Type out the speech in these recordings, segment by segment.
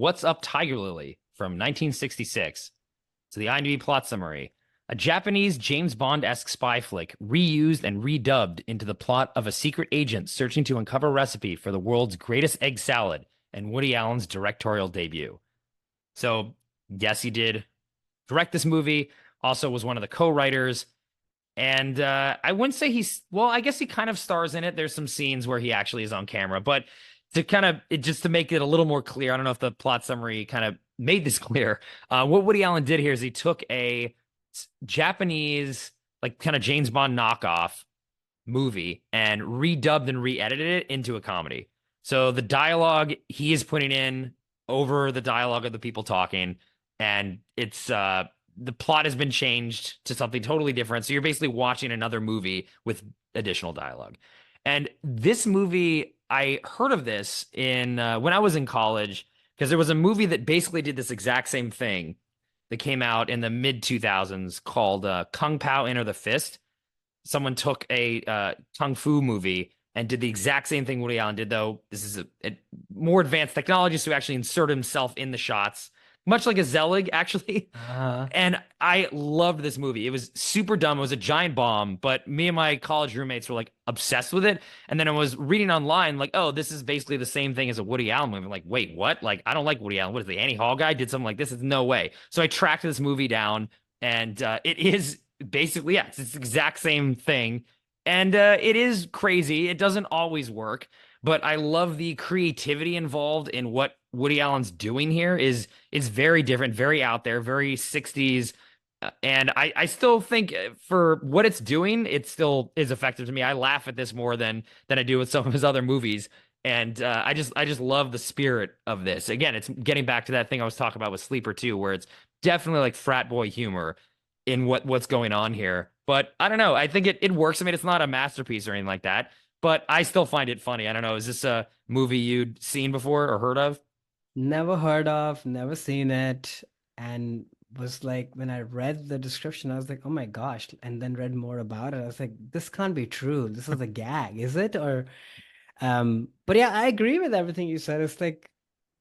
What's Up, Tiger Lily from 1966. So the IMDb plot summary. A Japanese James Bond-esque spy flick reused and redubbed into the plot of a secret agent searching to uncover a recipe for the world's greatest egg salad and Woody Allen's directorial debut. So, yes, he did direct this movie, also was one of the co-writers. And I wouldn't say well, I guess he kind of stars in it. There's some scenes where he actually is on camera, but just to make it a little more clear, I don't know if the plot summary kind of made this clear. What Woody Allen did here is he took a Japanese, like kind of James Bond knockoff movie and redubbed and re-edited it into a comedy. So the dialogue he is putting in over the dialogue of the people talking, and it's the plot has been changed to something totally different. So you're basically watching another movie with additional dialogue. And this movie, I heard of this in when I was in college, because there was a movie that basically did this exact same thing that came out in the mid 2000s called Kung Pao Enter the Fist. Someone took a kung fu movie and did the exact same thing Woody Allen did, though this is a more advanced technology, so actually insert himself in the shots, much like a Zelig, actually. And I loved this movie. It was super dumb. It was a giant bomb, but me and my college roommates were like obsessed with it. And then I was reading online, like, oh, this is basically the same thing as a Woody Allen movie. I'm like, wait, what? Like, I don't like Woody Allen. What is the Annie Hall guy did something like this? Is no way. So I tracked this movie down, and it is basically, yeah, it's the exact same thing. And it is crazy. It doesn't always work, but I love the creativity involved in what Woody Allen's doing here is very different, very out there, very 60s. And I still think for what it's doing, it still is effective to me. I laugh at this more than I do with some of his other movies. And I just love the spirit of this. Again, it's getting back to that thing I was talking about with Sleeper 2, where it's definitely like frat boy humor in what's going on here. But I don't know. I think it works. I mean, it's not a masterpiece or anything like that, but I still find it funny. I don't know. Is this a movie you'd seen before or heard of? Never heard of, never seen it, and was like, when I read the description, I was like, oh my gosh, and then read more about it. I was like, this can't be true. This is a gag, is it? Or but yeah, I agree with everything you said. It's like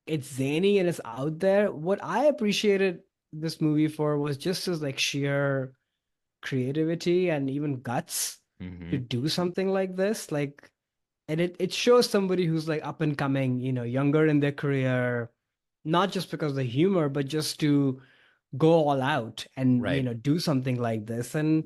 it's zany and it's out there. What I appreciated this movie for was just his like sheer creativity and even guts to Hmm. do something like this. Like, and it shows somebody who's like up and coming, younger in their career, not just because of the humor, but just to go all out and Right. do something like this. And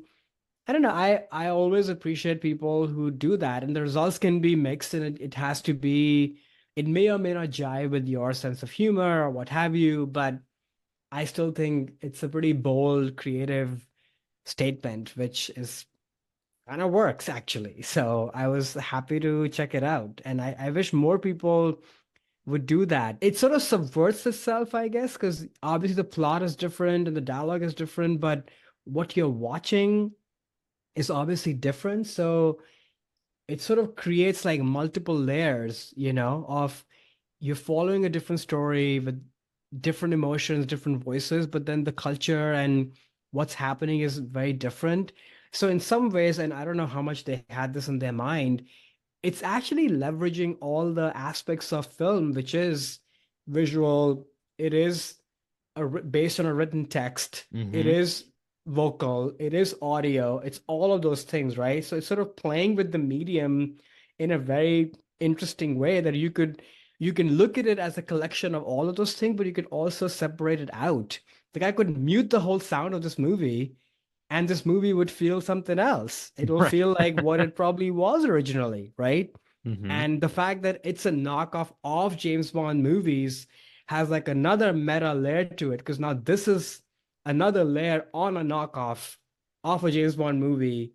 I don't know, I always appreciate people who do that, and the results can be mixed, and it has to be, it may or may not jive with your sense of humor or what have you, but I still think it's a pretty bold, creative statement, which is kind of works actually. So I was happy to check it out. And I wish more people would do that. It sort of subverts itself, I guess, because obviously the plot is different and the dialogue is different, but what you're watching is obviously different. So it sort of creates like multiple layers, of you're following a different story with different emotions, different voices, but then the culture and what's happening is very different. So in some ways, and I don't know how much they had this in their mind, it's actually leveraging all the aspects of film, which is visual, it is based on a written text, it Hmm. is vocal, it is audio, it's all of those things, right? So it's sort of playing with the medium in a very interesting way that you can look at it as a collection of all of those things, but you could also separate it out. Like I could mute the whole sound of this movie, and this movie would feel something else. It will Right. feel like what it probably was originally, right? Hmm. And the fact that it's a knockoff of James Bond movies has like another meta layer to it, because now this is another layer on a knockoff of a James Bond movie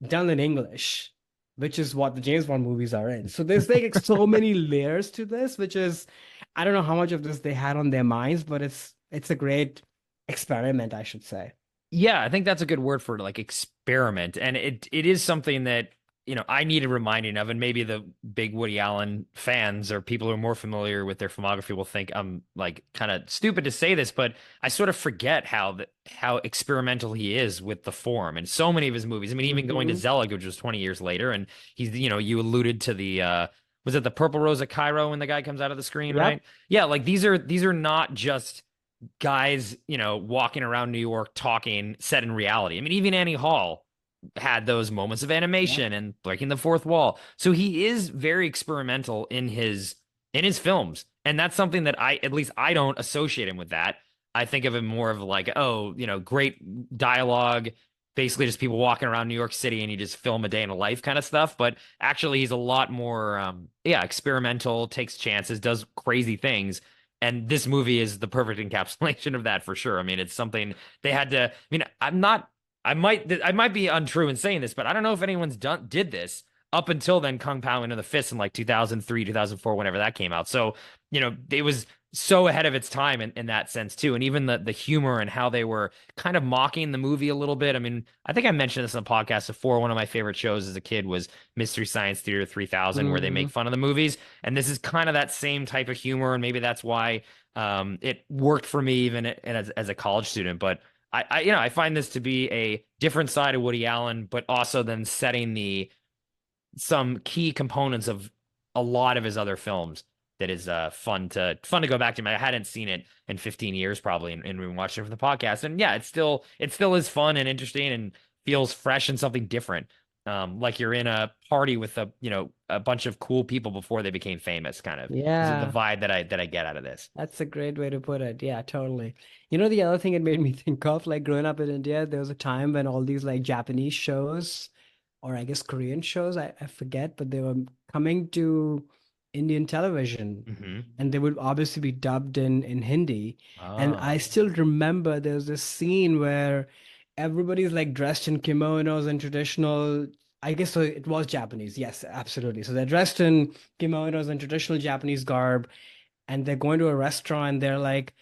done in English, which is what the James Bond movies are in. So there's like so many layers to this, which is, I don't know how much of this they had on their minds, but it's a great experiment, I should say. Yeah, I think that's a good word for it, like experiment. And it is something that, I needed reminding of, and maybe the big Woody Allen fans or people who are more familiar with their filmography will think I'm like kind of stupid to say this, but I sort of forget how experimental he is with the form and so many of his movies. I mean, even going to Hmm. Zelig, which was 20 years later, and he's, you alluded to the was it the Purple Rose of Cairo when the guy comes out of the screen, Yep. right? Yeah, like these are not just guys, walking around New York talking set in reality. I mean, even Annie Hall had those moments of Yep. animation and breaking the fourth wall. So he is very experimental in his films. And that's something that at least I don't associate him with that. I think of him more of like, oh, great dialogue, basically just people walking around New York City and you just film a day in a life kind of stuff. But actually, he's a lot more, experimental, takes chances, does crazy things. And this movie is the perfect encapsulation of that for sure. I mean, it's something they had to. I mean, I might be untrue in saying this, but I don't know if anyone's did this up until then. Kung Pao into the Fist in like 2003, 2004, whenever that came out. So it was so ahead of its time in that sense too. And even the humor and how they were kind of mocking the movie a little bit. I mean, I think I mentioned this on the podcast before. One of my favorite shows as a kid was Mystery Science Theater 3000, where they make Mhm. fun of the movies. And this is kind of that same type of humor, and maybe that's why it worked for me even as a college student. But I find this to be a different side of Woody Allen, but also then setting some key components of a lot of his other films that is fun to go back to. I hadn't seen it in 15 years probably, and we watched it for the podcast. And yeah, it still is fun and interesting and feels fresh and something different. Like you're in a party with a bunch of cool people before they became famous, kind of is the Yeah. vibe that I get out of this. That's a great way to put it. Yeah, totally. The other thing it made me think of, like growing up in India, there was a time when all these like Japanese shows, or I guess Korean shows, I forget, but they were coming to Indian television Hmm. and they would obviously be dubbed in Hindi. And I Oh, still remember there's this scene where everybody's like dressed in kimonos and traditional, I guess so it was Japanese. Yes, absolutely. So they're dressed in kimonos and traditional Japanese garb and they're going to a restaurant. They're like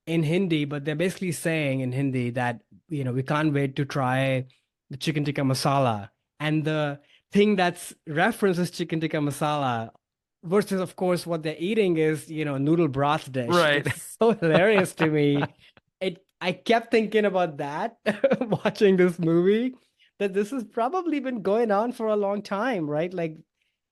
in Hindi, but they're basically saying in Hindi that, we can't wait to try the chicken tikka masala. And the thing that's referenced is chicken tikka masala versus, of course, what they're eating is, noodle broth dish. right. It's so hilarious to me. I kept thinking about that watching this movie, that this has probably been going on for a long time, right? Like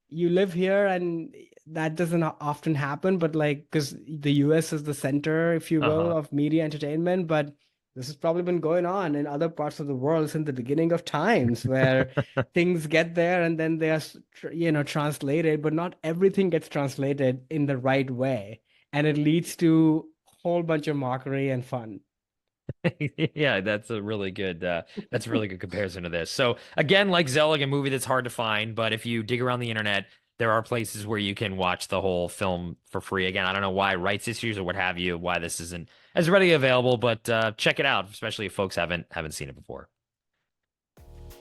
you live here and that doesn't often happen, but like because the US is the center, if you will, Uh-huh. of media entertainment, but this has probably been going on in other parts of the world since the beginning of times where things get there and then they are translated, but not everything gets translated in the right way, and it leads to a whole bunch of mockery and fun. Yeah, that's a really good comparison to this. So again, like Zelig, a movie that's hard to find, but if you dig around the internet, there are places where you can watch the whole film for free. Again, I don't know why rights issues or what have you, why this isn't as readily available, but check it out, especially if folks haven't seen it before.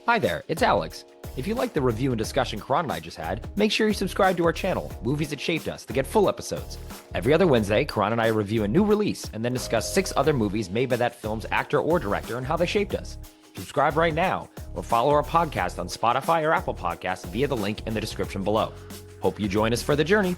Hi there, it's Alex. If you like the review and discussion Karan and I just had, make sure you subscribe to our channel, Movies That Shaped Us, to get full episodes. Every other Wednesday, Karan and I review a new release and then discuss 6 other movies made by that film's actor or director and how they shaped us. Subscribe right now or follow our podcast on Spotify or Apple Podcasts via the link in the description below. Hope you join us for the journey.